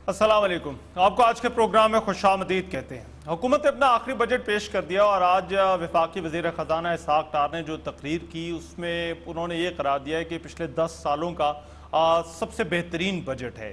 अस्सलाम वालेकुम। आपको आज के प्रोग्राम में खुशामदीद कहते हैं। हुकूमत ने अपना आखिरी बजट पेश कर दिया और आज वफाकी वज़ीर ख़जाना इसहाक़ डार ने जो तकरीर की उसमें उन्होंने ये करार दिया है कि पिछले 10 सालों का सबसे बेहतरीन बजट है।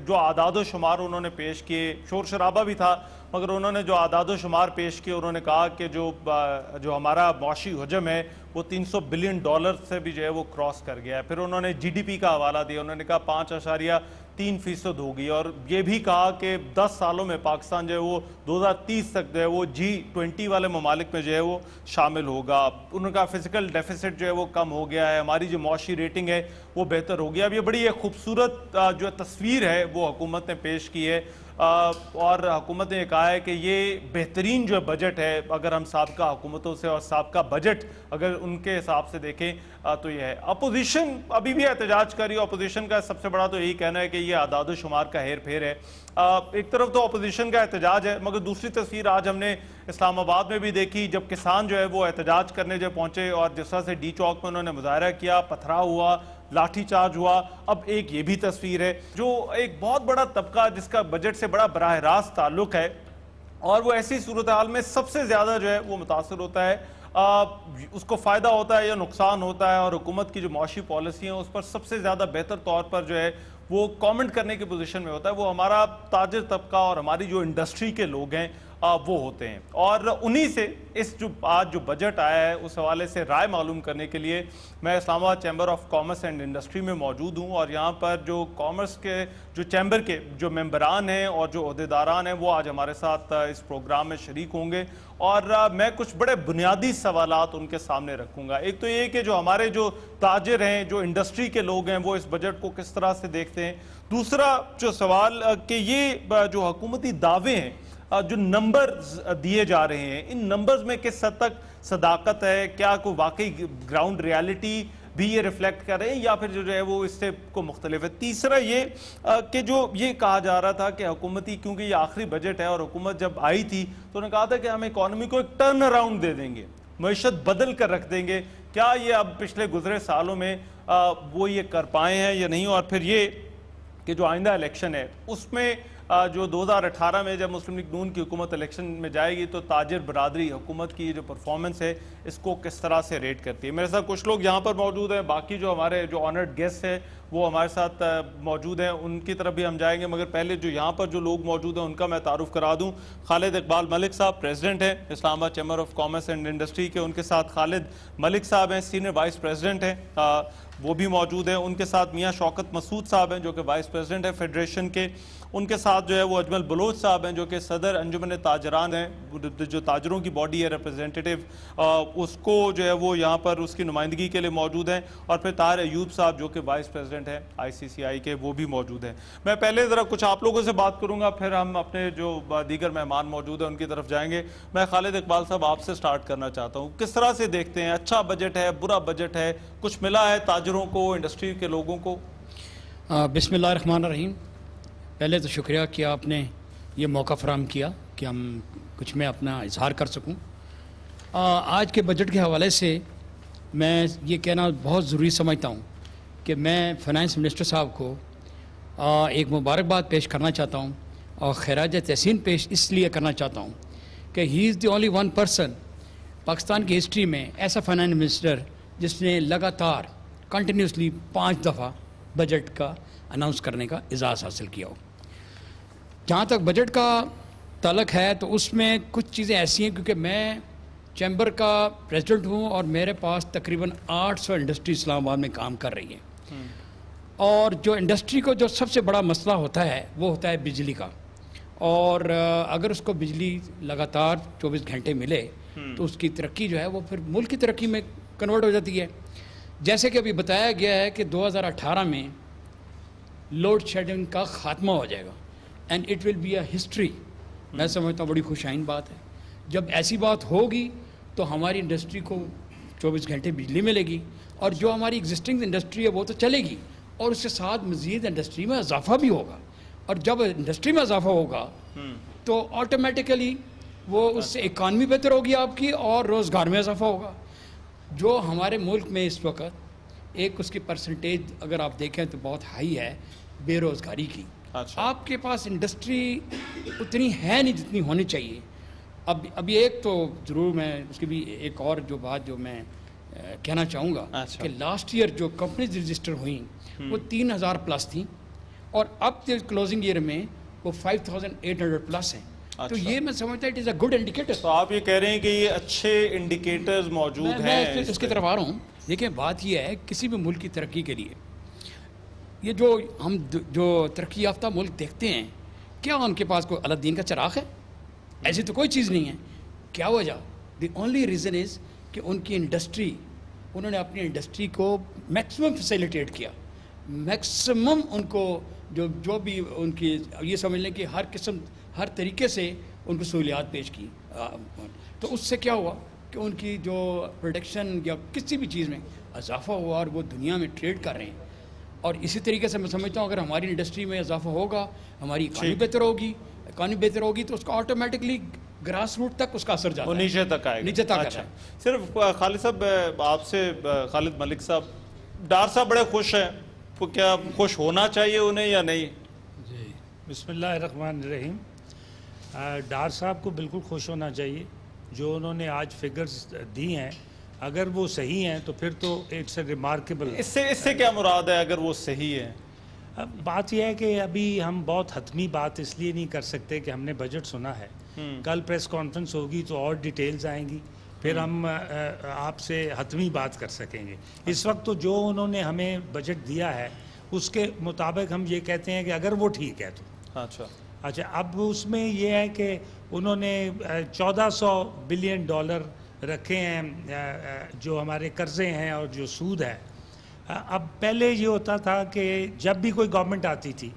जो आदाद शुमार उन्होंने पेश किए, शोर शराबा भी था, मगर उन्होंने जो आदाद शुमार पेश किए उन्होंने कहा कि जो हमारा मौशी हजम है वो $300 बिलियन से भी जो है वो क्रॉस कर गया है। फिर उन्होंने GDP का हवाला दिया, उन्होंने कहा 5.3% होगी और ये भी कहा कि 10 सालों में पाकिस्तान जो है वो 2030 तक जो है वो G20 वाले ममालिक में जो है वो शामिल होगा। उन्होंने कहा फिजिकल डेफिसिट जो है वो कम हो गया है, हमारी जो मौशी रेटिंग है वो बेहतर हो गया। अब ये बड़ी एक खूबसूरत जो तस्वीर है वो हुकूमत ने पेश की है और हुकूमत ने कहा है कि ये बेहतरीन जो बजट है, अगर हम साबका हुकूमतों से और साबका बजट अगर उनके हिसाब से देखें तो ये है। अपोजिशन अभी भी एहतजाज कर रही है। अपोजिशन का सबसे बड़ा तो यही कहना है कि ये आदाद शुमार का हेर फेर है। एक तरफ तो अपोजिशन का एहतजाज है, मगर दूसरी तस्वीर आज हमने इस्लामाबाद में भी देखी जब किसान जो है वो एहतजाज करने जब पहुंचे और जिस तरह से डी चौक में उन्होंने मुजाहरा किया, पथराव हुआ, लाठी चार्ज हुआ। अब एक ये भी तस्वीर है जो एक बहुत बड़ा तबका जिसका बजट से बड़ा बराह रास्त ताल्लुक है और वो ऐसी सूरत हाल में सबसे ज़्यादा जो है वो मुतासर होता है, उसको फ़ायदा होता है या नुकसान होता है। और हुकूमत की जो मौशी पॉलिसी है उस पर सबसे ज़्यादा बेहतर तौर पर जो है वो कमेंट करने की पोजीशन में होता है वो हमारा ताजिर तबका और हमारी जो इंडस्ट्री के लोग हैं वो होते हैं। और उन्हीं से इस जो आज जो बजट आया है उस हवाले से राय मालूम करने के लिए मैं Islamabad chamber of commerce and industry में मौजूद हूँ और यहाँ पर जो कॉमर्स के जो चैम्बर के जो मेंबरान हैं और जो अहदेदारान हैं वो आज हमारे साथ इस प्रोग्राम में शरीक होंगे और मैं कुछ बड़े बुनियादी सवालात उनके सामने रखूँगा। एक तो ये कि जो हमारे जो ताजिर हैं, जो इंडस्ट्री के लोग हैं, वो इस बजट को किस तरह से देखते हैं। दूसरा जो सवाल कि ये जो हुकूमती दावे हैं, जो नंबर्स दिए जा रहे हैं, इन नंबर्स में किस हद तक सदाकत है, क्या कोई वाकई ग्राउंड रियलिटी भी ये रिफ्लेक्ट कर रहे हैं या फिर जो है वो इससे को मुख्तलिफ है। तीसरा ये कि जो ये कहा जा रहा था कि हुकूमती, क्योंकि ये आखिरी बजट है और हुकूमत जब आई थी तो उन्होंने कहा था कि हम इकॉनमी को एक टर्न अराउंड दे देंगे, मईशत बदल कर रख देंगे। क्या ये अब पिछले गुजरे सालों में वो ये कर पाए हैं या नहीं। और फिर ये कि जो आइंदा इलेक्शन है उसमें जो 2018 में जब मुस्लिम लीग नून की हुकूमत इलेक्शन में जाएगी तो ताजिर बरादरी हुकूमत की जो परफॉर्मेंस है इसको किस तरह से रेट करती है। मेरे साथ कुछ लोग यहाँ पर मौजूद हैं, बाकी जो हमारे जो ऑनर्ड गेस्ट हैं वो हमारे साथ मौजूद हैं, उनकी तरफ भी हम जाएंगे। मगर पहले जो यहाँ पर जो लोग मौजूद हैं उनका मैं तारुफ करा दूँ। खालिद इकबाल मलिक साहब प्रेसिडेंट हैं Islamabad chamber of commerce and industry के, उनके साथ खालिद मलिक साहब हैं सीनियर वाइस प्रेसिडेंट हैं, वो भी मौजूद हैं। उनके साथ मियाँ शौकत मसूद साहब हैं जो कि वाइस प्रेसिडेंट है फेडरेशन के। उनके साथ जो है वो अजमल बलोच साहब हैं जो कि सदर अंजुमन ताजरान हैं, जो ताजरों की बॉडी है रिप्रेजेंटेटिव, उसको जो है वो यहाँ पर उसकी नुमाइंदगी के लिए मौजूद हैं। और फिर ताहिर अयूब साहब जो कि वाइस प्रेसिडेंट हैं ICCI के, वो भी मौजूद हैं। मैं पहले ज़रा कुछ आप लोगों से बात करूँगा, फिर हम अपने जो दीगर मेहमान मौजूद हैं उनकी तरफ जाएंगे। मैं खालिद इकबाल साहब आपसे स्टार्ट करना चाहता हूँ, किस तरह से देखते हैं, अच्छा बजट है, बुरा बजट है, कुछ मिला है ताजरों को, इंडस्ट्री के लोगों को? बिस्मिल्लाहिर्रहमानिर्रहीम। पहले तो शुक्रिया कि आपने ये मौका फराहम किया कि हम कुछ मैं अपना इजहार कर सकूं। आज के बजट के हवाले से मैं ये कहना बहुत ज़रूरी समझता हूं कि मैं फ़ाइनेंस मिनिस्टर साहब को एक मुबारकबाद पेश करना चाहता हूं और खैराज तहसीन पेश इसलिए करना चाहता हूं कि he is the only one person Pakistan की हिस्ट्री में ऐसा फाइनेंस मिनिस्टर जिसने लगातार कंटिन्यूसली 5 दफ़ा बजट का अनाउंस करने का एजाज़ हासिल किया हो। जहाँ तक बजट का ताल्लुक़ है तो उसमें कुछ चीज़ें ऐसी हैं, क्योंकि मैं चैम्बर का प्रेसिडेंट हूँ और मेरे पास तकरीबन 800 इंडस्ट्री इस्लामाबाद में काम कर रही हैं और जो इंडस्ट्री को जो सबसे बड़ा मसला होता है वो होता है बिजली का। और अगर उसको बिजली लगातार 24 घंटे मिले तो उसकी तरक्की जो है वो फिर मुल्क की तरक्की में कन्वर्ट हो जाती है। जैसे कि अभी बताया गया है कि 2018 में लोड शेडिंग का ख़ात्मा हो जाएगा and it will be a history. मैं समझता हूँ बड़ी खुशाइन बात है। जब ऐसी बात होगी तो हमारी इंडस्ट्री को 24 घंटे बिजली मिलेगी और जो हमारी एग्जिस्टिंग इंडस्ट्री है वो तो चलेगी और उसके साथ मज़ीद इंडस्ट्री में इजाफा भी होगा। और जब इंडस्ट्री में इजाफा होगा तो ऑटोमेटिकली वो उससे इकानमी बेहतर होगी आपकी और रोज़गार में इजाफा होगा। जो हमारे मुल्क में इस वक्त एक उसकी परसेंटेज अगर आप देखें तो बहुत हाई है बेरोज़गारी की। अच्छा। आपके पास इंडस्ट्री उतनी है नहीं जितनी होनी चाहिए। अब अभी एक तो ज़रूर मैं उसकी भी एक और जो बात जो मैं कहना चाहूँगा अच्छा। कि लास्ट ईयर जो कंपनीज रजिस्टर हुई वो 3000 प्लस थी और अब क्लोजिंग ईयर में वो 5800 प्लस हैं। तो अच्छा। ये मैं समझता it is a good indicator. तो आप ये कह रहे हैं कि ये अच्छे इंडिकेटर्स मौजूद हैं। मैं इसकी तरफ आ रहा हूँ। देखिए बात ये है किसी भी मुल्क की तरक्की के लिए ये जो हम जो तरक्की याफ्ता मुल्क देखते हैं, क्या उनके पास कोई अलादीन का चिराग है? ऐसी तो कोई चीज़ नहीं है। क्या वजह? द ओनली रीज़न इज़ कि उनकी इंडस्ट्री, उन्होंने अपनी इंडस्ट्री को मैक्सिमम फैसिलिटेट किया, मैक्सिमम उनको जो भी उनकी ये समझ लें कि हर किस्म हर तरीके से उनको सहूलियात पेश की। तो उससे क्या हुआ कि उनकी जो प्रोडक्शन या किसी भी चीज़ में इजाफा हुआ और वो दुनिया में ट्रेड कर रहे हैं। और इसी तरीके से मैं समझता हूँ अगर हमारी इंडस्ट्री में इजाफा होगा, हमारी इकानमी बेहतर होगी तो उसका ऑटोमेटिकली ग्रास रूट तक उसका असर जाता है, नीचे तक आएगा। नीचे तक अच्छा। सिर्फ खालिद साहब आपसे, खालिद मलिक साहब, डार साहब बड़े खुश हैं, तो क्या खुश होना चाहिए उन्हें या नहीं? जी, बिस्मिल्लाहिर्रहमानिर्रहीम। डार साहब को बिल्कुल खुश होना चाहिए। जो उन्होंने आज फिगर्स दी हैं, अगर वो सही हैं तो फिर तो इट्स ए रिमार्केबल। इससे क्या मुराद है अगर वो सही है? अब बात यह है कि अभी हम बहुत हतमी बात इसलिए नहीं कर सकते कि हमने बजट सुना है। कल प्रेस कॉन्फ्रेंस होगी तो और डिटेल्स आएंगी, फिर हम आपसे हतमी बात कर सकेंगे। इस वक्त तो जो उन्होंने हमें बजट दिया है उसके मुताबिक हम ये कहते हैं कि अगर वो ठीक है तो। अच्छा, अब उसमें यह है कि उन्होंने 1400 बिलियन डॉलर रखे हैं जो हमारे कर्जे हैं और जो सूद है। अब पहले ये होता था कि जब भी कोई गवर्नमेंट आती थी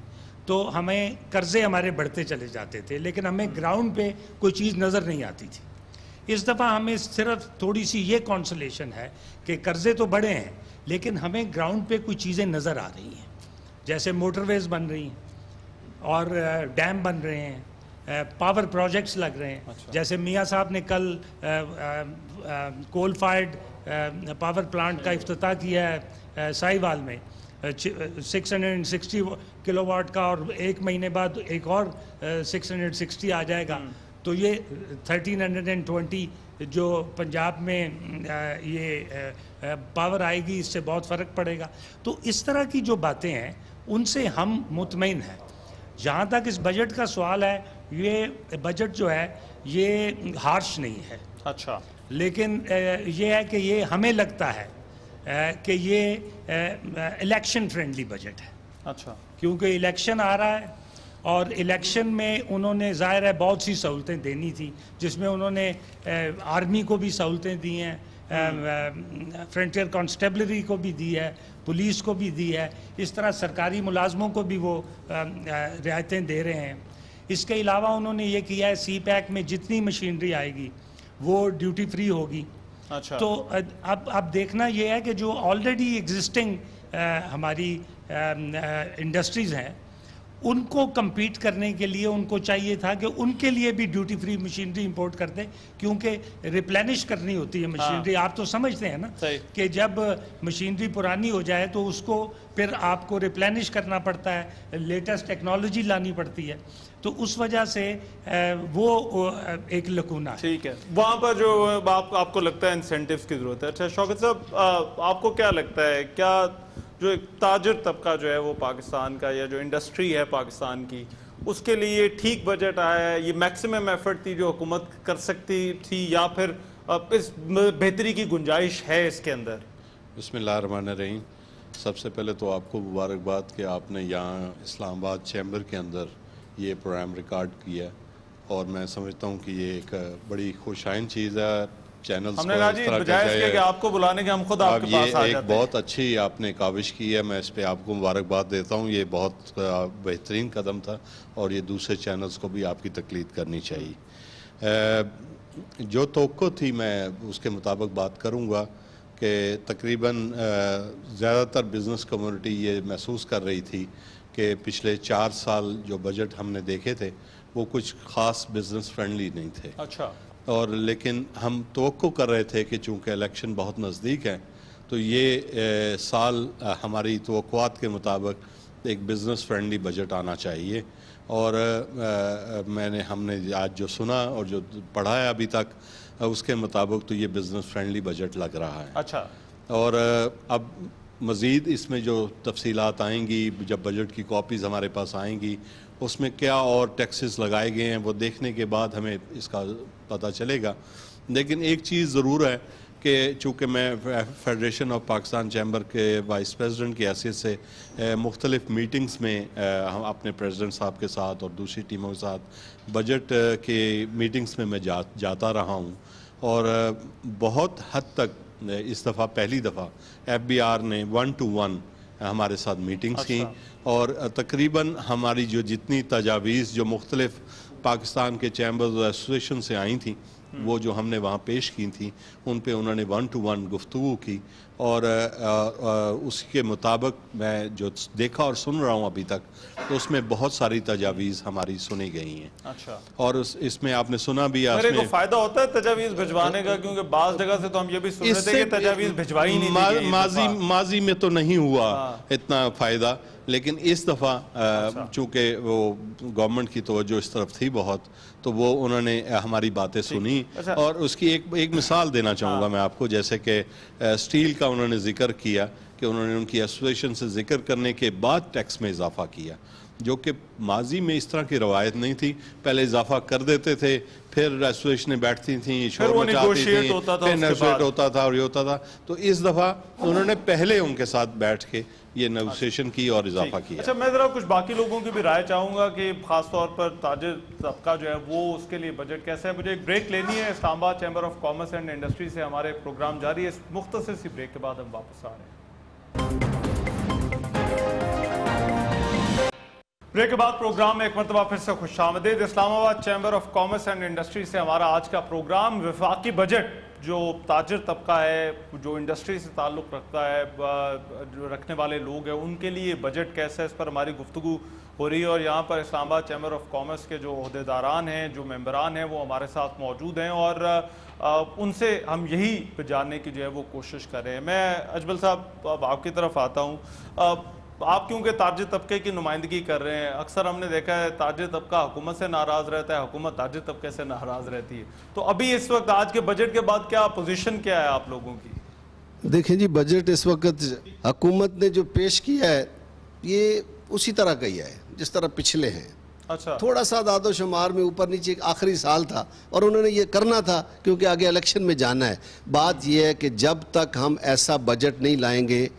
तो हमें कर्जे हमारे बढ़ते चले जाते थे, लेकिन हमें ग्राउंड पे कोई चीज़ नज़र नहीं आती थी। इस दफ़ा हमें सिर्फ थोड़ी सी ये कॉन्सोलेशन है कि कर्जे तो बढ़े हैं लेकिन हमें ग्राउंड पे कुछ चीज़ें नज़र आ रही हैं, जैसे मोटरवेज बन रही हैं और डैम बन रहे हैं, पावर प्रोजेक्ट्स लग रहे हैं। अच्छा। जैसे मियाँ साहब ने कल कोल फायर्ड पावर प्लांट का इफ्तिताह किया है साहिवाल में, 660 किलोवाट का, और एक महीने बाद एक और 660 आ जाएगा। तो ये 1320 जो पंजाब में ये पावर आएगी, इससे बहुत फ़र्क पड़ेगा। तो इस तरह की जो बातें हैं उनसे हम मुतमईन हैं। जहाँ तक इस बजट का सवाल है, ये बजट जो है ये हार्श नहीं है। अच्छा, लेकिन ये है कि ये हमें लगता है कि ये इलेक्शन फ्रेंडली बजट है। अच्छा, क्योंकि इलेक्शन आ रहा है और इलेक्शन में उन्होंने ज़ाहिर है बहुत सी सहूलतें देनी थी, जिसमें उन्होंने आर्मी को भी सहूलतें दी हैं, फ्रंटियर कॉन्स्टेबलरी को भी दी है, पुलिस को भी दी है, इस तरह सरकारी मुलाजमों को भी वो रियायतें दे रहे हैं। इसके अलावा उन्होंने ये किया है सी पैक में जितनी मशीनरी आएगी वो ड्यूटी फ्री होगी। अच्छा। तो अब देखना ये है कि जो ऑलरेडी एग्जिस्टिंग हमारी इंडस्ट्रीज़ हैं उनको compete करने के लिए उनको चाहिए था कि उनके लिए भी ड्यूटी फ्री मशीनरी इंपोर्ट कर दें, क्योंकि रिप्लेनिश करनी होती है मशीनरी। आप तो समझते हैं ना कि जब मशीनरी पुरानी हो जाए तो उसको फिर आपको रिप्लेनिश करना पड़ता है, लेटेस्ट टेक्नोलॉजी लानी पड़ती है। तो उस वजह से वो एक लकूना है। ठीक है, वहाँ पर जो आपको लगता है इंसेंटिव्स की ज़रूरत है। अच्छा शौकत साहब, आपको क्या लगता है, क्या जो एक ताजर तबका जो है वो पाकिस्तान का, या जो इंडस्ट्री है पाकिस्तान की, उसके लिए ठीक बजट आया है? ये मैक्सिमम एफर्ट थी जो हुकूमत कर सकती थी, या फिर इस बेहतरी की गुंजाइश है इसके अंदर? बिस्मिल्लाहिर्रहमानिर्रहीम। सबसे पहले तो आपको मुबारकबाद कि आपने यहाँ इस्लामाबाद चैम्बर के अंदर ये प्रोग्राम रिकॉर्ड किया, और मैं समझता हूँ कि ये एक बड़ी खुशाइन चीज़ है। चैनल्स हमने कहा जी बजाय इसके कि आपको बुलाने के हम खुद आपके पास आ जाते हैं। एक बहुत अच्छी आपने काविश की है, मैं इस पे आपको मुबारकबाद देता हूँ। ये बहुत बेहतरीन कदम था और ये दूसरे चैनल्स को भी आपकी तकलीद करनी चाहिए। जो तवक्को थी मैं उसके मुताबिक बात करूँगा कि तकरीबन ज़्यादातर बिज़नेस कम्युनिटी ये महसूस कर रही थी कि पिछले 4 साल जो बजट हमने देखे थे वो कुछ ख़ास बिज़नेस फ्रेंडली नहीं थे। अच्छा। और लेकिन हम तवक्को कर रहे थे कि चूँकि इलेक्शन बहुत नज़दीक है तो ये साल हमारी तवक्कुआत के मुताबिक एक बिज़नेस फ्रेंडली बजट आना चाहिए। और हमने आज जो सुना और जो पढ़ा है अभी तक, उसके मुताबिक तो ये बिज़नेस फ्रेंडली बजट लग रहा है। अच्छा। और अब मज़ीद इसमें जो तफसीलात आएंगी, जब बजट की कॉपीज़ हमारे पास आएंगी, उसमें क्या और टैक्सेस लगाए गए हैं वो देखने के बाद हमें इसका पता चलेगा। लेकिन एक चीज़ ज़रूर है कि चूँकि मैं फेडरेशन ऑफ पाकिस्तान चैम्बर के वाइस प्रेसिडेंट की हैसियत से मुख्तलिफ़ मीटिंग्स में हम अपने प्रेसिडेंट साहब के साथ और दूसरी टीमों के साथ बजट के मीटिंग्स में मैं जाता रहा हूँ। और बहुत हद तक इस दफ़ा पहली दफ़ा FBR ने 1-to-1 हमारे साथ मीटिंग्स की। और तकरीबन हमारी जो जितनी तजावीज़ जो मुख्तलिफ़ पाकिस्तान के चैम्बर्स और एसोसिएशन से आई थी, वो जो हमने वहाँ पेश की थी, उन पे उन्होंने 1-to-1 गुफ्तगू की। और उसके मुताबिक मैं जो देखा और सुन रहा हूँ अभी तक, तो उसमें बहुत सारी तजावीज़ हमारी सुनी गई हैं। अच्छा। और इसमें आपने सुना भी, मेरे को फायदा होता है तजावीज़ भिजवाने का, क्योंकि बाज़ जगह से तो हम ये भी सुन रहे थे कि तजावीज़ भिजवाई नहीं। माजी में तो नहीं हुआ इतना फ़ायदा, लेकिन इस दफ़ा चूँकि वो गवर्नमेंट की तवज्जो इस तरफ थी बहुत, तो वो उन्होंने हमारी बातें सुनी। और उसकी एक मिसाल देना चाहूँगा मैं आपको, जैसे कि स्टील का उन्होंने जिक्र किया कि उन्होंने उनकी एसोसिएशन से जिक्र करने के बाद टैक्स में इजाफा किया, जो कि माजी में इस तरह की रवायत नहीं थी। पहले इजाफा कर देते थे, फिर एसोसिएशनें बैठती थी, शोर मचाती थी, फिर नेगोशिएट होता था और ये होता था। तो इस दफ़ा उन्होंने पहले उनके साथ बैठ के ये नेगोशिएशन की और इजाफा किया। अच्छा, मैं ज़रा कुछ बाकी लोगों की भी राय चाहूँगा कि ख़ास तौर पर ताजिर तबका जो है वो, उसके लिए बजट कैसा है। मुझे एक ब्रेक लेनी है। Islamabad chamber of commerce and industry से हमारे प्रोग्राम जारी है। इस मुख्तसर सी ब्रेक के बाद हम वापस आ रहे हैं। ब्रेक के बाद प्रोग्राम में एक मरतबा फिर से खुशामदीद। Islamabad chamber of commerce and industry से हमारा आज का प्रोग्राम वफाकी बजट, जो ताजिर तबका है, जो इंडस्ट्री से ताल्लुक़ रखता है, जो रखने वाले लोग हैं, उनके लिए बजट कैसा है, इस पर हमारी गुफ्तगू हो रही है। और यहाँ पर इस्लामाबाद चैम्बर ऑफ कॉमर्स के जो अहदेदारान हैं, जो मेंबरान हैं, वो हमारे साथ मौजूद हैं और उनसे हम यही जानने की जो है वो कोशिश कर रहे हैं। मैं अजमल साहब अब आपकी तरफ आता हूँ। आप क्योंकि ताजिर तबके की नुमाइंदगी कर रहे हैं, अक्सर हमने देखा है ताजिर तबका हुकूमत से नाराज़ रहता है, हुकूमत ताजिर तबके से नाराज़ रहती है। तो अभी इस वक्त आज के बजट के बाद क्या पोजीशन क्या है आप लोगों की? देखें जी, बजट इस वक्त हुकूमत ने जो पेश किया है ये उसी तरह का ही है जिस तरह पिछले हैं। अच्छा। थोड़ा सा दादो शुमार में ऊपर नीचे, एक आखिरी साल था और उन्होंने ये करना था क्योंकि आगे इलेक्शन में जाना है। बात यह है कि जब तक हम ऐसा बजट नहीं लाएंगे,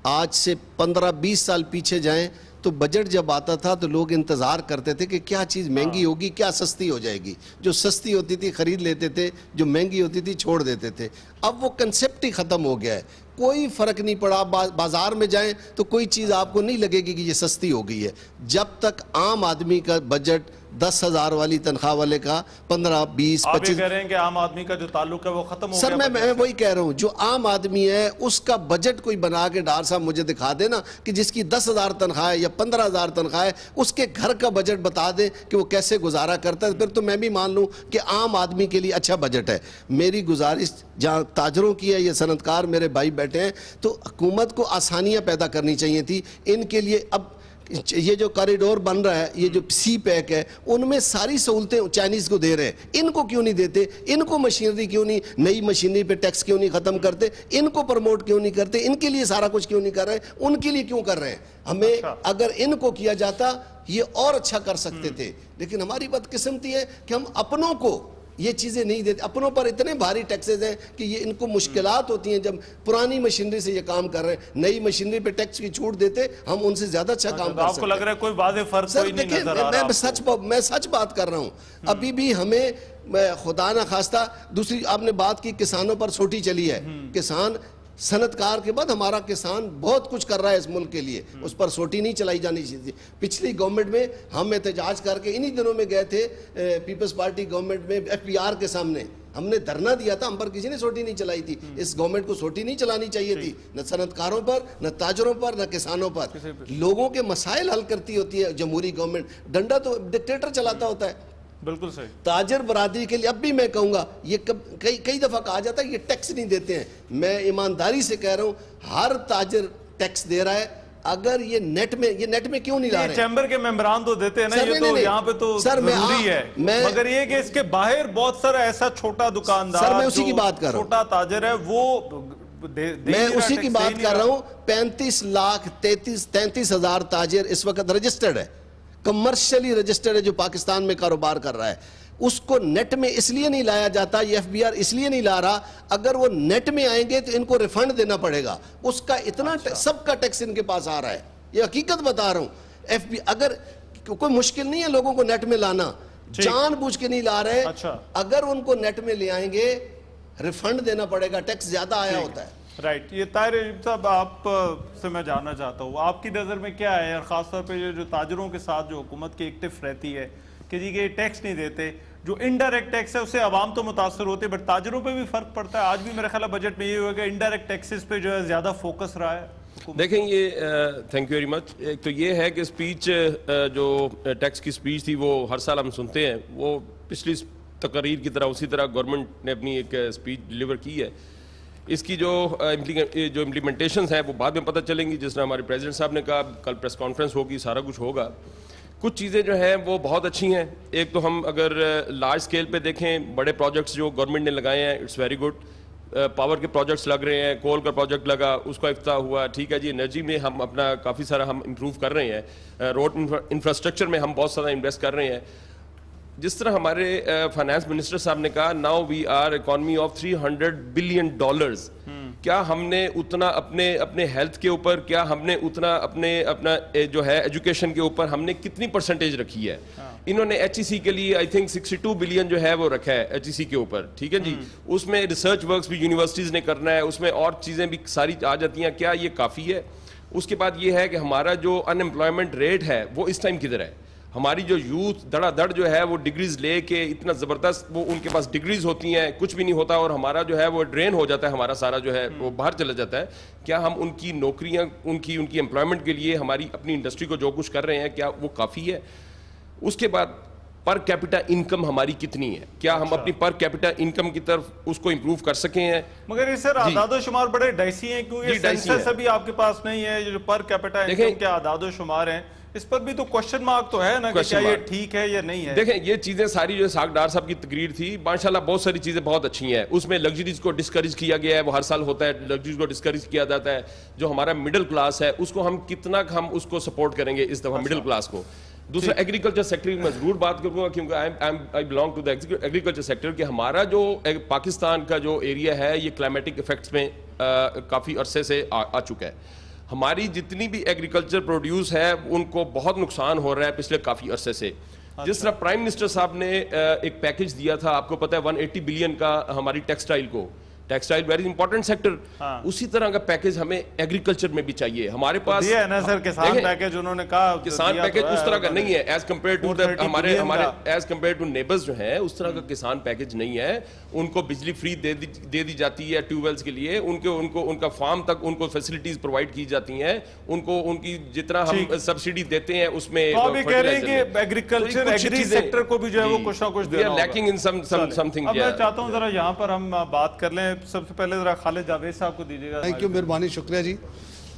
आज से 15-20 साल पीछे जाएं तो बजट जब आता था तो लोग इंतज़ार करते थे कि क्या चीज़ महंगी होगी, क्या सस्ती हो जाएगी। जो सस्ती होती थी ख़रीद लेते थे, जो महंगी होती थी छोड़ देते थे। अब वो कंसेप्ट ही ख़त्म हो गया है, कोई फ़र्क नहीं पड़ा। बाज़ार में जाएं तो कोई चीज़ आपको नहीं लगेगी कि ये सस्ती हो गई है। जब तक आम आदमी का बजट 10,000 वाली तनख्वाह वाले का 15, 20, 25 कह रहे हैं कि आम आदमी का जो ताल्लुक है वो खत्म हो गया। सर मैं वही कह रहा हूँ, जो आम आदमी है उसका बजट कोई बना के डार साहब मुझे दिखा देना कि जिसकी 10,000 तनख्वाह है या 15,000 तनख्वाह है, उसके घर का बजट बता दे कि वो कैसे गुजारा करता है, फिर तो मैं भी मान लूँ कि आम आदमी के लिए अच्छा बजट है। मेरी गुजारिश जहाँ ताजरों की है, ये सनतकार मेरे भाई बैठे हैं, तो हुकूमत को आसानियाँ पैदा करनी चाहिए थी इनके लिए। अब ये जो कॉरिडोर बन रहा है, ये जो सी पैक है, उनमें सारी सहूलतें चाइनीज़ को दे रहे हैं, इनको क्यों नहीं देते? इनको मशीनरी क्यों नहीं, नई मशीनरी पे टैक्स क्यों नहीं ख़त्म करते? इनको प्रमोट क्यों नहीं करते? इनके लिए सारा कुछ क्यों नहीं कर रहे? उनके लिए क्यों कर रहे हैं? हमें अगर इनको किया जाता ये और अच्छा कर सकते थे। लेकिन हमारी बदकिस्मती है कि हम अपनों को ये चीज़ें नहीं देते। अपनों पर इतने भारी टैक्सेस हैं कि ये इनको मुश्किलात होती हैं। जब पुरानी मशीनरी से ये काम कर रहे हैं, नई मशीनरी पे टैक्स की छूट देते, हम उनसे ज़्यादा अच्छा काम कर सकते हैं। आपको लग रहा है कोई वाज़ेह फर्क कोई नहीं नजर आ रहा? मैं सच बात कर रहा हूँ। अभी भी हमें खुदा ना खास्ता, दूसरी आपने बात की किसानों पर सोटी चली है। किसान सनतकार के बाद हमारा किसान बहुत कुछ कर रहा है इस मुल्क के लिए, उस पर सोटी नहीं चलाई जानी चाहिए। पिछली गवर्नमेंट में हम एहतजाज करके इन्हीं दिनों में गए थे पीपल्स पार्टी गवर्नमेंट में FBR के सामने हमने धरना दिया था, हम पर किसी ने सोटी नहीं चलाई थी। इस गवर्नमेंट को सोटी नहीं चलानी चाहिए थी, न सनतकारों पर, न ताजरों पर, न किसानों पर। लोगों के मसाइल हल करती होती है जमहूरी गवर्नमेंट, डंडा तो डिक्टेटर चलाता होता है। बिल्कुल सही। ताजर बरादरी के लिए अब भी मैं कहूँगा, ये कई दफ़ा कहा जाता है ये टैक्स नहीं देते हैं। मैं ईमानदारी से कह रहा हूँ, हर ताजर टैक्स दे रहा है। अगर ये नेट में क्यों नहीं ला रहे? चैम्बर के मेंबरान तो देते हैं ना, सर, ये नहीं, तो यहाँ पे तो सर, जरूरी है, मगर ये कि इसके बाहर बहुत सारा ऐसा छोटा दुकानदार, सर मैं उसी की बात कर रहा हूं, छोटा ताजर है, वो मैं उसी की बात कर रहा हूं। 35,33,000 ताजिर इस वक्त रजिस्टर्ड है, कमर्शियली रजिस्टर्ड है, जो पाकिस्तान में कारोबार कर रहा है। उसको नेट में इसलिए नहीं लाया जाता, ये एफबीआर इसलिए नहीं ला रहा, अगर वो नेट में आएंगे तो इनको रिफंड देना पड़ेगा, उसका इतना सबका टैक्स इनके पास आ रहा है, ये हकीकत बता रहा हूं। अगर कोई मुश्किल नहीं है लोगों को नेट में लाना, जानबूझ के नहीं ला रहे। अगर उनको नेट में ले आएंगे रिफंड देना पड़ेगा, टैक्स ज्यादा आया होता है। राइट। ये ताहिर साहब, आप से मैं जानना चाहता हूँ, आपकी नज़र में क्या है, और ख़ासतौर पे जो ताजरों के साथ जो हुकूमत की एक्टिव रहती है कि जी ये टैक्स नहीं देते, जो इनडायरेक्ट टैक्स है उससे आवाम तो मुतासर होते हैं, बट ताजरों पे भी फ़र्क पड़ता है। आज भी मेरे ख्याल बजट में ये हुआ कि इनडायरेक्ट टैक्सेस पे जो है ज़्यादा फोकस रहा है। देखें, ये थैंक यू वेरी मच। एक तो ये है कि स्पीच जो टैक्स की स्पीच थी वो हर साल हम सुनते हैं, वो पिछली तकरीर की तरह उसी तरह गवर्नमेंट ने अपनी एक स्पीच डिलीवर की है। इसकी जो इम्प्लीमेंटेशंस हैं वो बाद में पता चलेंगी, जिस तरह हमारे प्रेसिडेंट साहब ने कहा, कल प्रेस कॉन्फ्रेंस होगी, सारा कुछ होगा। कुछ चीज़ें जो हैं वो बहुत अच्छी हैं। एक तो हम अगर लार्ज स्केल पे देखें, बड़े प्रोजेक्ट्स जो गवर्नमेंट ने लगाए हैं, इट्स वेरी गुड। पावर के प्रोजेक्ट्स लग रहे हैं, कोल का प्रोजेक्ट लगा, उसका इफ्ताह हुआ, ठीक है जी। एनर्जी में हम अपना काफ़ी सारा हम इम्प्रूव कर रहे हैं, रोड इंफ्रास्ट्रक्चर में हम बहुत सारा इन्वेस्ट कर रहे हैं। जिस तरह हमारे फाइनेंस मिनिस्टर साहब ने कहा, now we are economy of $300 billion. क्या हमने उतना अपने हेल्थ के ऊपर, क्या हमने उतना अपना जो है एजुकेशन के ऊपर हमने कितनी परसेंटेज रखी है? इन्होंने HEC के लिए आई थिंक 62 बिलियन जो है वो रखा है HEC के ऊपर, ठीक है जी। उसमें रिसर्च वर्क्स भी यूनिवर्सिटीज़ ने करना है, उसमें और चीज़ें भी सारी आ जाती हैं। क्या ये काफ़ी है? उसके बाद ये है कि हमारा जो अनएम्प्लॉयमेंट रेट है वो इस टाइम किधर है? हमारी जो यूथ धड़ाधड़ जो है वो डिग्रीज लेके इतना ज़बरदस्त, वो उनके पास डिग्रीज होती हैं, कुछ भी नहीं होता, और हमारा जो है वो ड्रेन हो जाता है, हमारा सारा जो है वो बाहर चला जाता है। क्या हम उनकी नौकरियां, उनकी एम्प्लॉयमेंट के लिए हमारी अपनी इंडस्ट्री को जो कुछ कर रहे हैं, क्या वो काफ़ी है? उसके बाद पर कैपिटा इनकम हमारी कितनी है? क्या हम अपनी पर कैपिटा इनकम की तरफ उसको इंप्रूव कर सके हैं? मगर ये सर आदादो शुमार बड़े डाइसी हैं, क्योंकि सेंसस अभी आपके पास नहीं है, जो पर कैपिटा इनकम के आदादो शुमार हैं, इस पर भी तो क्वेश्चन मार्क तो है ना कि क्या ये ठीक है या नहीं है। देखें, ये चीजें सारी जो साग डार साहब की तकरीर थी, माशाल्लाह बहुत सारी चीजें बहुत अच्छी हैं। उसमें लग्जरीज को डिस्करेज किया गया है, वो हर साल होता है, लग्जरीज को डिस्करेज किया जाता है। जो हमारा मिडिल क्लास है उसको हम कितना हम उसको सपोर्ट करेंगे इस दफा मिडिल क्लास को। दूसरा एग्रीकल्चर सेक्टर की मैं जरूर बात करूंगा, क्योंकि I belong to the agriculture sector, कि हमारा जो पाकिस्तान का जो एरिया है ये क्लाइमेटिक इफेक्ट्स में काफ़ी अरसे से आ चुका है। हमारी जितनी भी एग्रीकल्चर प्रोड्यूस है उनको बहुत नुकसान हो रहा है पिछले काफ़ी अरसे से। जिस तरह प्राइम मिनिस्टर साहब ने एक पैकेज दिया था, आपको पता है 180 बिलियन का हमारी टेक्सटाइल वेरी इंपॉर्टेंट सेक्टर, उसी तरह का पैकेज हमें एग्रीकल्चर में भी चाहिए। हमारे पास दिया है ना सर किसान पैकेज, उन्होंने कहा किसान पैकेज उस तरह का नहीं है एज कम्पेयर टू हमारे एज कम्पेयर टू नेबर्स जो है, उस तरह का किसान पैकेज नहीं है। उनको बिजली फ्री दे दी जाती है ट्यूबवेल्स के लिए, उनका फार्म तक उनको फैसिलिटीज प्रोवाइड की जाती हैं, उनकी जितना हम सब्सिडी देते हैं उसमें एग्रीकल्चर एग्री सेक्टर को भी जो है वो कुछ ना कुछ देना होगा। Lacking in something. मैं चाहता हूं जरा यहाँ पर हम बात कर लें। सबसे पहले जरा खालिद जावेद साहब को दीजिएगा। थैंक यू, मेहरबानी, शुक्रिया जी।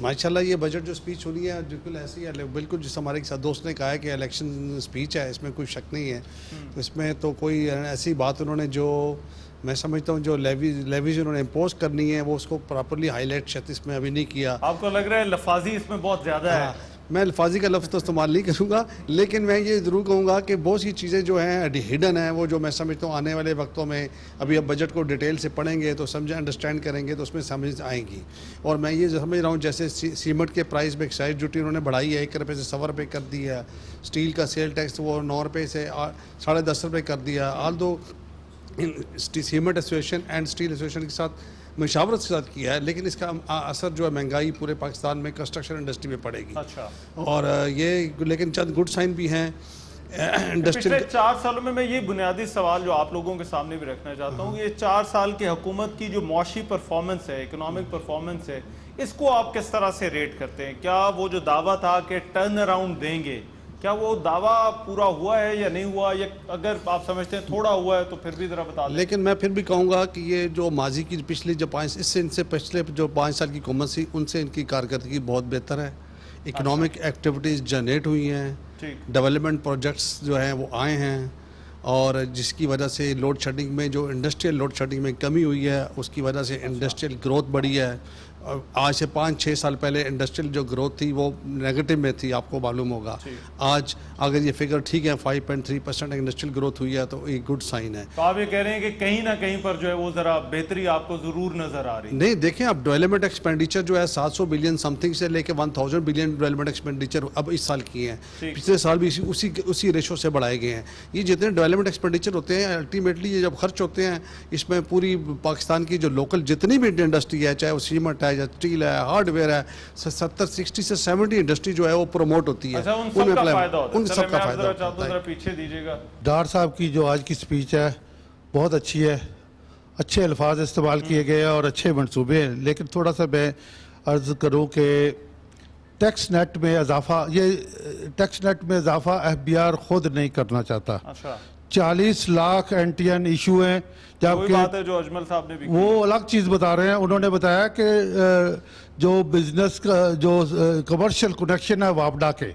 माशाल्लाह ये बजट जो स्पीच हुई है बिल्कुल ऐसी है, बिल्कुल जिस हमारे साथ दोस्त ने कहा है कि इलेक्शन स्पीच है, इसमें कोई शक नहीं है। तो इसमें तो कोई ऐसी बात उन्होंने जो मैं समझता हूँ जो लेवीज उन्होंने इम्पोज करनी है वो उसको प्रॉपरली हाईलाइट शायद इसमें अभी नहीं किया। आपको लग रहा है लफाजी इसमें बहुत ज़्यादा है? मैं अल्फाजी का लफ्ज़ तो इस्तेमाल नहीं करूँगा, लेकिन मैं ये ज़रूर कहूँगा कि बहुत सी चीज़ें जो हैं हिडन हैं, वो जो मैं समझता हूँ आने वाले वक्तों में, अभी अब बजट को डिटेल से पढ़ेंगे तो समझ अंडरस्टैंड करेंगे तो उसमें समझ आएंगी। और मैं ये समझ रहा हूँ जैसे सीमेंट के प्राइस में एक्साइज ड्यूटी उन्होंने बढ़ाई है, 1 रुपये से 100 रुपये कर दी है। स्टील का सेल टैक्स वो 9 रुपये से 10.5 रुपये कर दिया। आल दो cement association and steel association के साथ मशावरत के साथ किया है, लेकिन इसका असर जो है महंगाई पूरे पाकिस्तान में कंस्ट्रक्शन इंडस्ट्री में पड़ेगी। अच्छा। और ये लेकिन चंद गुड साइन भी हैं इंडस्ट्री। पिछले 4 सालों में मैं ये बुनियादी सवाल जो आप लोगों के सामने भी रखना चाहता हूँ, ये 4 साल की हुकूमत की जो मौशी परफॉर्मेंस है, इकोनॉमिक परफॉर्मेंस है, इसको आप किस तरह से रेट करते हैं? क्या वो जो दावा था कि टर्न अराउंड देंगे, क्या वो दावा पूरा हुआ है या नहीं हुआ, या अगर आप समझते हैं थोड़ा हुआ है तो फिर भी जरा बता दें। लेकिन मैं फिर भी कहूँगा कि ये जो माजी की पिछली जो 5 इनसे पिछले जो 5 साल की हुकूमत थी उनसे इनकी कारकर्दगी बहुत बेहतर है। इकोनॉमिक एक्टिविटीज़ जनरेट हुई हैं, डेवलपमेंट प्रोजेक्ट्स जो हैं वो आए हैं, और जिसकी वजह से लोड शेडिंग में जो इंडस्ट्रियल लोड शेडिंग में कमी हुई है उसकी वजह से इंडस्ट्रियल ग्रोथ बढ़ी है। आज से 5-6 साल पहले इंडस्ट्रियल जो ग्रोथ थी वो नेगेटिव में थी, आपको मालूम होगा। आज अगर ये फिगर ठीक है 5.3% इंडस्ट्रियल ग्रोथ हुई है तो एक गुड साइन है। तो आप ये कह रहे हैं कि कहीं ना कहीं पर जो है वो जरा बेहतरी आपको जरूर नजर आ रही है। नहीं, देखें अब डेवलपमेंट एक्सपेंडिचर जो है 700 बिलियन समथिंग से लेके 1000 बिलियन डेवलपमेंट एक्सपेंडिचर अब इस साल किए हैं, पिछले साल भी उसी रेशो से बढ़ाए गए हैं। ये जितने डेवलपमेंट एक्सपेंडिचर होते हैं अल्टीमेटली ये जब खर्च होते हैं इसमें पूरी पाकिस्तान की जो लोकल जितनी भी इंडस्ट्री है, चाहे वो सीमेंट है या स्टील है, हार्डवेयर है, 70-60 से 70 इंडस्ट्री जो है वो प्रमोट होती है। अच्छा, उन सबका फायदा होता है। उन सबका फायदा होता है। पीछे दीजिएगा। डार साहब की जो आज की स्पीच है बहुत अच्छी है, अच्छे अल्फाज इस्तेमाल किए गए और अच्छे मंसूबे हैं, लेकिन थोड़ा सा मैं अर्ज करूं कि टैक्स नेट में इजाफा, ये टैक्स नेट में इजाफा FBR खुद नहीं करना चाहता। अच्छा, 40 लाख एनटीएन इशू हैं, जबकि बात है जो अजमल साहब ने भी वो अलग चीज़ बता रहे हैं। उन्होंने बताया कि जो बिजनेस का जो कमर्शियल कनेक्शन है वापडा के,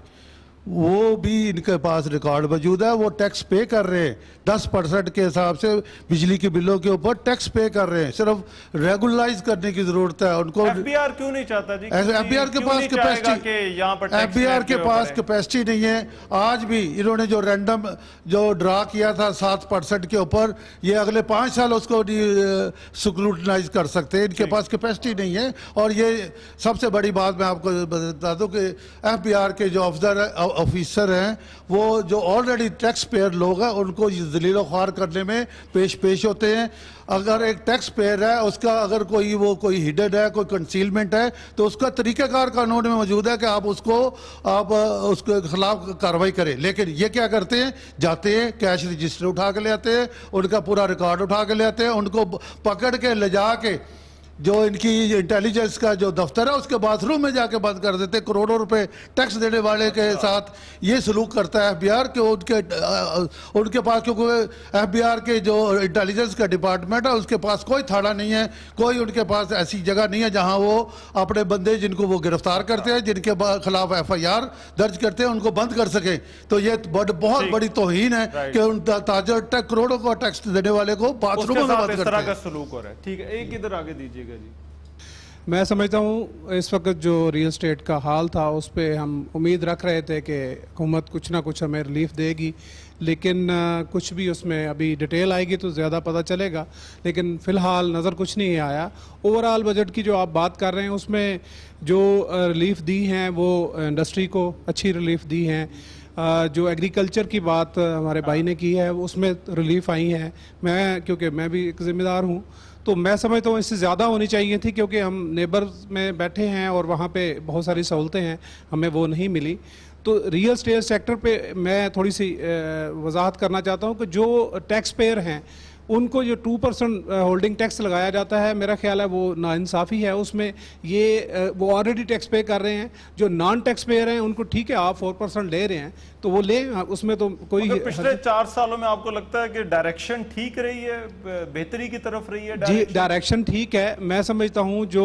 वो भी इनके पास रिकॉर्ड मौजूद है। वो टैक्स पे कर रहे हैं 10% के हिसाब से बिजली के बिलों के ऊपर टैक्स पे कर रहे हैं। सिर्फ रेगुलराइज करने की जरूरत है उनको। FBR क्यों नहीं चाहता जी? FBR के पास कैपेसिटी, FBR के पास कैपेसिटी नहीं है। आज भी इन्होंने जो रैंडम जो ड्रा किया था 7% के ऊपर, ये अगले 5 साल उसको स्क्रूटनाइज कर सकते हैं, इनके पास कैपेसिटी नहीं है। और ये सबसे बड़ी बात मैं आपको बता दूं कि FBR के जो ऑफिसर हैं वो जो ऑलरेडी टैक्स पेयर लोग हैं उनको जलील ख्वार करने में पेश होते हैं। अगर एक टैक्स पेयर है उसका अगर कोई हिडन है, कोई कंसीलमेंट है, तो उसका तरीक़ाकार कानून में मौजूद है कि आप उसके खिलाफ कार्रवाई करें। लेकिन ये क्या करते हैं, जाते हैं कैश रजिस्टर उठा के ले आते हैं, उनका पूरा रिकॉर्ड उठा के ले आते हैं, उनको पकड़ के ले जा के जो इनकी इंटेलिजेंस का जो दफ्तर है उसके बाथरूम में जाके बंद कर देते। करोड़ों रुपए टैक्स देने वाले के साथ ये सलूक करता है FBR के उनके पास, क्योंकि FBR के जो इंटेलिजेंस का डिपार्टमेंट है उसके पास कोई थाना नहीं है, कोई उनके पास ऐसी जगह नहीं है जहां वो अपने बंदे जिनको वो गिरफ्तार करते हैं, जिनके खिलाफ FIR दर्ज करते हैं, उनको बंद कर सके। तो ये बहुत बड़ी तौहीन है कि उन ताजर करोड़ों का टैक्स देने वाले को बाथरूम में बंद करते हैं। सलूक हो रहा है। ठीक है, एक इधर आगे दीजिए। मैं समझता हूँ इस वक्त जो रियल स्टेट का हाल था उस पर हम उम्मीद रख रहे थे कि हुकूमत कुछ ना कुछ हमें रिलीफ देगी, लेकिन कुछ भी उसमें अभी डिटेल आएगी तो ज़्यादा पता चलेगा। लेकिन फ़िलहाल नज़र कुछ नहीं आया। ओवरऑल बजट की जो आप बात कर रहे हैं उसमें जो रिलीफ दी हैं वो इंडस्ट्री को अच्छी रिलीफ दी हैं। जो एग्रीकल्चर की बात हमारे भाई ने की है उसमें रिलीफ आई है। क्योंकि मैं भी एक ज़िम्मेदार हूँ तो मैं समझता हूँ इससे ज़्यादा होनी चाहिए थी, क्योंकि हम नेबर्स में बैठे हैं और वहाँ पे बहुत सारी सहूलतें हैं, हमें वो नहीं मिली। तो रियल स्टेट सेक्टर पे मैं थोड़ी सी वजाहत करना चाहता हूँ कि जो टैक्स पेयर हैं उनको जो 2% होल्डिंग टैक्स लगाया जाता है, मेरा ख्याल है वो नाइंसाफ़ी है। उसमें ये वो ऑलरेडी टैक्स पे कर रहे हैं। जो नॉन टैक्स पेयर हैं उनको ठीक है आप 4% ले रहे हैं तो वो ले, उसमें तो कोई। पिछले 4 सालों में आपको लगता है कि डायरेक्शन ठीक रही है, बेहतरी की तरफ रही है? जी, डायरेक्शन ठीक है। मैं समझता हूँ जो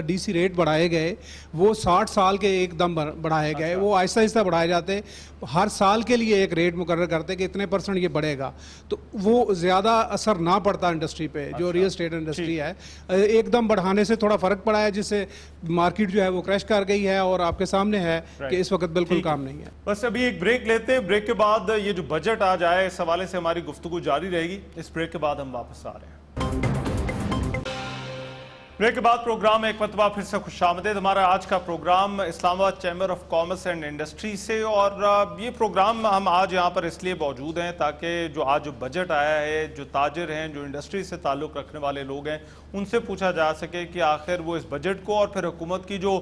DC रेट बढ़ाए गए वो 60 साल के एकदम बढ़ाए गए। वो आहिस्ता आहिस्ता बढ़ाए जाते, हर साल के लिए एक रेट मुकर्रर करते कि इतने % ये बढ़ेगा, तो वो ज़्यादा असर ना पड़ता इंडस्ट्री पे। जो रियल स्टेट इंडस्ट्री है एकदम बढ़ाने से थोड़ा फ़र्क पड़ा है, जिससे मार्केट जो है वो क्रैश कर गई है और आपके सामने है कि इस वक्त बिल्कुल काम नहीं है। बस अभी एक ब्रेक लेते हैं, ब्रेक के बाद ये जो बजट आज आया इस हवाले से हमारी गुफ्तगू जारी रहेगी। इस ब्रेक के बाद हम वापस आ रहे हैं। ब्रेक के बाद प्रोग्राम में एक मरतबा फिर से खुशामदीद। हमारा आज का programme Islamabad chamber of commerce and industry से, और ये प्रोग्राम हम आज यहाँ पर इसलिए मौजूद हैं ताकि जो आज जो बजट आया है, जो ताजिर हैं, जो इंडस्ट्री से ताल्लुक़ रखने वाले लोग हैं, उनसे पूछा जा सके कि आखिर वो इस बजट को और फिर हुकूमत की जो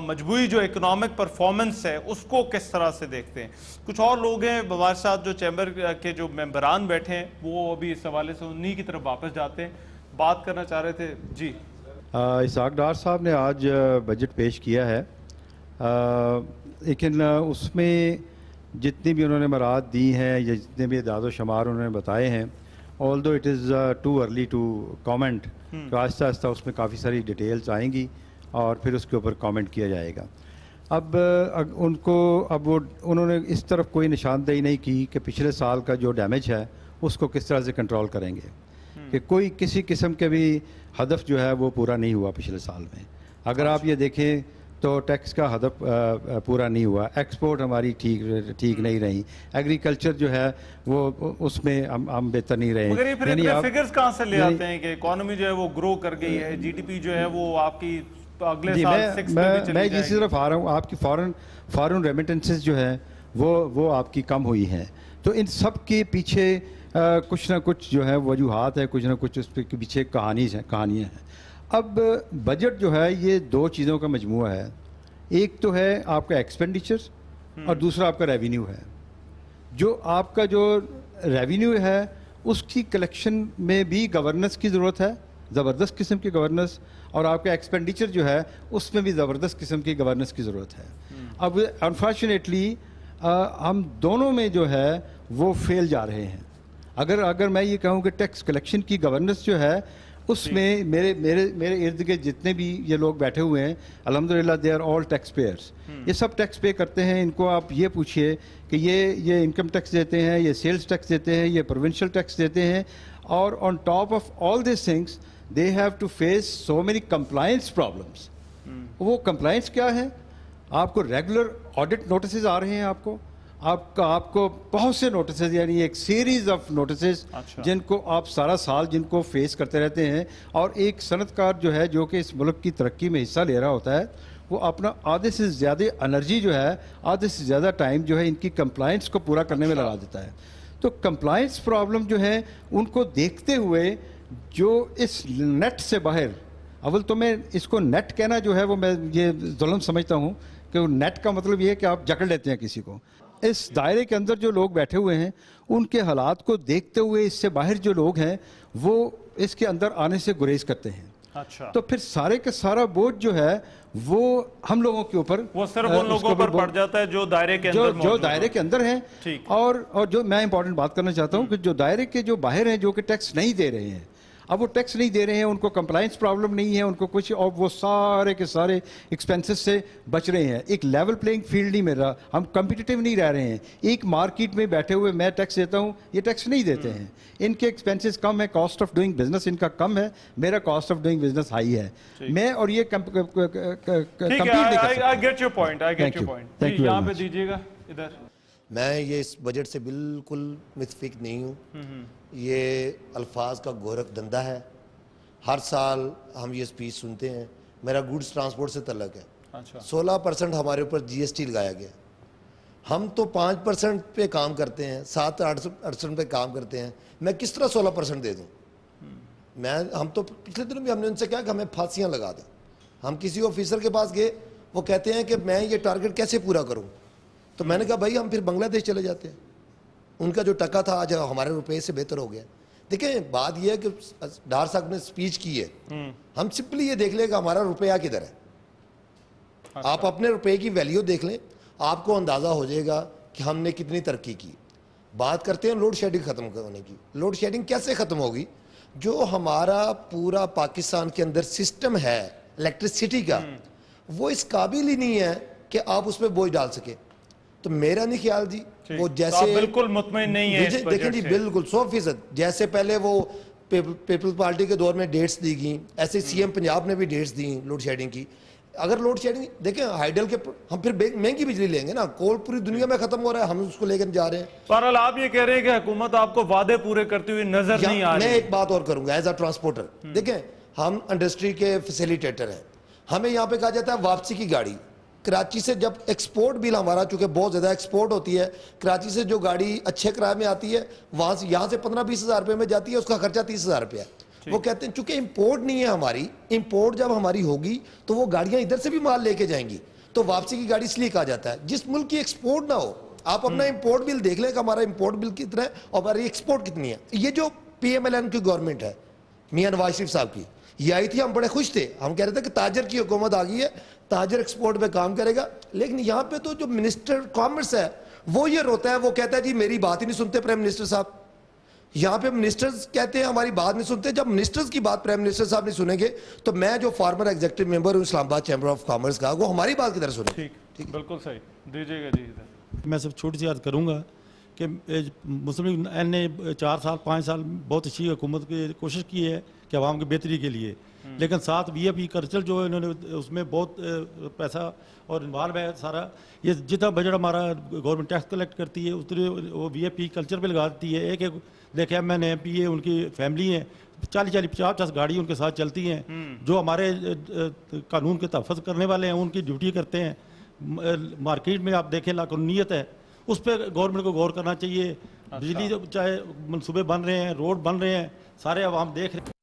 मजबूरी जो इकनॉमिक परफॉर्मेंस है उसको किस तरह से देखते हैं। कुछ और लोग हैं हमारे साथ जो चैम्बर के जो मेंबरान बैठे हैं, वो अभी इस हवाले से उन्हीं की तरफ वापस जाते हैं, बात करना चाह रहे थे। जी, इसाक डार साहब ने आज बजट पेश किया है, लेकिन उसमें जितनी भी उन्होंने मराद दी हैं या जितने भी इदाद शुमार उन्होंने बताए हैं, although it is too early to comment, तो आहिस्ता आहिस्ता उसमें काफ़ी सारी डिटेल्स आएंगी और फिर उसके ऊपर कमेंट किया जाएगा। अब वो उन्होंने इस तरफ कोई निशानदेही नहीं की कि पिछले साल का जो डैमेज है उसको किस तरह से कंट्रोल करेंगे, कि कोई किसी किस्म के भी हदफ जो है वो पूरा नहीं हुआ पिछले साल में। अगर आप ये देखें तो टैक्स का हदफ पूरा नहीं हुआ, एक्सपोर्ट हमारी ठीक नहीं रही, एग्रीकल्चर जो है वो उसमें हम बेहतर नहीं रहे। मगर ये फिर आप फिगर्स कहाँ से ले आते हैं कि इकोनॉमी जो है वो ग्रो कर गई है, जीडीपी जो है वो आपकी अगले साल 6 में भी चली मैं जिस तरफ आ रहा हूँ, आपकी फॉरेन रेमिटेंसेस जो है वो आपकी कम हुई हैं। तो इन सब के पीछे कुछ ना कुछ जो है वजूहात है, कुछ ना कुछ उस के पीछे कहानियाँ हैं। अब बजट जो है ये दो चीज़ों का मजमूआ है, एक तो है आपका एक्सपेंडिचर और दूसरा आपका रेवेन्यू है। जो आपका जो रेवेन्यू है उसकी कलेक्शन में भी गवर्नेंस की ज़रूरत है, ज़बरदस्त किस्म की गवर्नेंस, और आपका एक्सपेंडिचर जो है उसमें भी ज़बरदस्त किस्म की गवर्नेंस की ज़रूरत है। अब अनफॉर्चुनेटली हम दोनों में जो है वो फेल जा रहे हैं। अगर मैं ये कहूँ कि टैक्स कलेक्शन की गवर्नेंस जो है उसमें मेरे इर्द गिर्द जितने भी ये लोग बैठे हुए हैं, अल्हम्दुलिल्लाह they are all tax payers, ये सब टैक्स पे करते हैं। इनको आप ये पूछिए कि ये इनकम टैक्स देते हैं, ये सेल्स टैक्स देते हैं, ये प्रोविंशियल टैक्स देते हैं, और on top of all this things they have to face so many compliance problems. वो कंप्लायंस क्या है? आपको रेगुलर ऑडिट नोटिस आ रहे हैं, आपको बहुत से नोटिस, यानी एक सीरीज ऑफ नोटिस जिनको आप सारा साल जिनको फेस करते रहते हैं। और एक सनतकार जो है जो कि इस मुल्क की तरक्की में हिस्सा ले रहा होता है, वो अपना आधे से ज़्यादा एनर्जी जो है, आधे से ज़्यादा टाइम जो है इनकी कंप्लायंस को पूरा करने में लगा देता है। तो कंप्लायंस प्रॉब्लम जो है उनको देखते हुए जो इस नेट से बाहर, अव्वल तो मैं इसको नेट कहना जो है वो मैं ये जुल्म समझता हूँ कि नेट का मतलब ये है कि आप जकड़ लेते हैं किसी को। इस दायरे के अंदर जो लोग बैठे हुए हैं उनके हालात को देखते हुए इससे बाहर जो लोग हैं वो इसके अंदर आने से गुरेज करते हैं। अच्छा, तो फिर सारे का सारा बोझ जो है वो हम लोगों के ऊपर, वो सिर्फ उन लोगों पर पड़ जाता है जो दायरे के अंदर जो दायरे के अंदर हैं। और जो मैं इंपॉर्टेंट बात करना चाहता हूँ कि जो दायरे के जो बाहर हैं, जो कि टैक्स नहीं दे रहे हैं, अब वो टैक्स नहीं दे रहे हैं, उनको कंप्लायंस प्रॉब्लम नहीं है, उनको कुछ, और वो सारे के सारे एक्सपेंसेस से बच रहे हैं। एक लेवल प्लेइंग फील्ड नहीं मिल रहा, हम कम्पिटिटिव नहीं रह रहे हैं। एक मार्केट में बैठे हुए मैं टैक्स देता हूँ, ये टैक्स नहीं देते हैं, इनके एक्सपेंसेस कम है, कॉस्ट ऑफ डूइंग बिजनेस इनका कम है, मेरा cost of doing business high है। मैं और ये आई गेट योर पॉइंट, यहाँ पे दीजिएगा इधर। मैं ये इस बजट से बिल्कुल मुतफिक नहीं हूँ। ये अल्फाज का गोरख धंधा है। हर साल हम ये स्पीच सुनते हैं। मेरा गुड्स ट्रांसपोर्ट से तल्लक है। अच्छा। 16% हमारे ऊपर जीएसटी लगाया गया। हम तो 5% पे काम करते हैं, 7-8% पे काम करते हैं। मैं किस तरह 16% दे दूँ? हम तो पिछले दिनों भी हमने उनसे कहा कि हमें फांसियाँ लगा दें। हम किसी ऑफिसर के पास गए, वो कहते हैं कि मैं ये टारगेट कैसे पूरा करूँ? तो मैंने कहा भाई हम फिर बांग्लादेश चले जाते हैं। उनका जो टका था आज हमारे रुपए से बेहतर हो गया। देखिए बात यह है कि डार साहब ने स्पीच की है, हम सिंपली ये देख लें कि हमारा रुपया किधर है। अच्छा। आप अपने रुपए की वैल्यू देख लें, आपको अंदाज़ा हो जाएगा कि हमने कितनी तरक्की की। बात करते हैं लोड शेडिंग ख़त्म होने की। लोड शेडिंग कैसे ख़त्म होगी? जो हमारा पूरा पाकिस्तान के अंदर सिस्टम है इलेक्ट्रिसिटी का, वो इस काबिल ही नहीं है कि आप उस पर बोझ डाल सके। तो मेरा नहीं ख्याल जी वो जैसे, तो बिल्कुल मुतमईन नहीं है इस देखें जी, बिल्कुल 100%। जैसे पहले वो पीपल्स पार्टी के दौर में डेट्स दी गई, ऐसे सीएम पंजाब ने भी डेट्स दी लोड शेडिंग की। अगर लोड शेडिंग देखें, हाइडल के हम फिर महंगी बिजली लेंगे ना, कोल पूरी दुनिया में खत्म हो रहा है, हम उसको लेकर जा रहे हैं। बहरहाल आप ये कह रहे हैं कि हुकूमत आपको वादे पूरे करती हुई नजर नहीं आ रही। मैं एक बात और करूंगा एज अ ट्रांसपोर्टर। देखें हम इंडस्ट्री के फैसिलिटेटर हैं, हमें यहाँ पे कहा जाता है वापसी की गाड़ी। कराची से जब एक्सपोर्ट बिल हमारा चूंकि बहुत ज़्यादा एक्सपोर्ट होती है, कराची से जो गाड़ी अच्छे किराए में आती है वहाँ से यहाँ से 15-20 हज़ार रुपये में जाती है, उसका खर्चा 30 हज़ार रुपया है। वो कहते हैं चूंकि इंपोर्ट नहीं है हमारी, इंपोर्ट जब हमारी होगी तो वो गाड़ियाँ इधर से भी माल लेके जाएंगी, तो वापसी की गाड़ी इसलिए कहा जाता है। जिस मुल्क की एक्सपोर्ट ना हो, आप अपना इंपोर्ट बिल देख लें कि हमारा इंपोर्ट बिल कितना है और हमारी एक्सपोर्ट कितनी है। ये जो PMLN की गवर्नमेंट है मियां नवाज शरीफ साहब की, ये आई थी, हम बड़े खुश थे, हम कह रहे थे कि ताजर की हुकूमत आ गई है, ताजर एक्सपोर्ट पे काम करेगा। लेकिन यहाँ पे तो जो मिनिस्टर कॉमर्स है वो ये रोता है, वो कहता है जी मेरी बात ही नहीं सुनते प्राइम मिनिस्टर साहब। यहाँ पे मिनिस्टर्स कहते हैं हमारी बात नहीं सुनते। जब मिनिस्टर्स की बात प्राइम मिनिस्टर साहब नहीं सुनेंगे तो मैं जो फॉर्मर एग्जीक्यूटिव मेंबर हूँ इस्लामाबाद चैम्बर ऑफ कॉमर्स का, वो हमारी बात किधर सुने? ठीक है, बिल्कुल सही, दीजिएगा जी इधर। मैं सिर्फ छोटी सी बात करूँगा कि मुस्लिम लीग ने 4 साल 5 साल बहुत अच्छी हुकूमत की कोशिश की है कि आवाम की बेहतरी के लिए, लेकिन साथ VIP कल्चर जो है इन्होंने उसमें बहुत पैसा और इन्वॉल्व है सारा। ये जितना बजट हमारा गवर्नमेंट टैक्स कलेक्ट करती है उतने वो VIP कल्चर पे लगा देती है। एक एक देखे MN MP उनकी फैमिली है, 40-40 50-50 गाड़ी उनके साथ चलती हैं, जो हमारे कानून के तहफ़्फ़ुज़ करने वाले हैं उनकी ड्यूटी करते हैं। मार्केट में आप देखें लाकानूनियत है, उस पर गवर्नमेंट को गौर करना चाहिए। बिजली चाहे मनसूबे बन रहे हैं, रोड बन रहे हैं, सारे आवाम देख रहे हैं।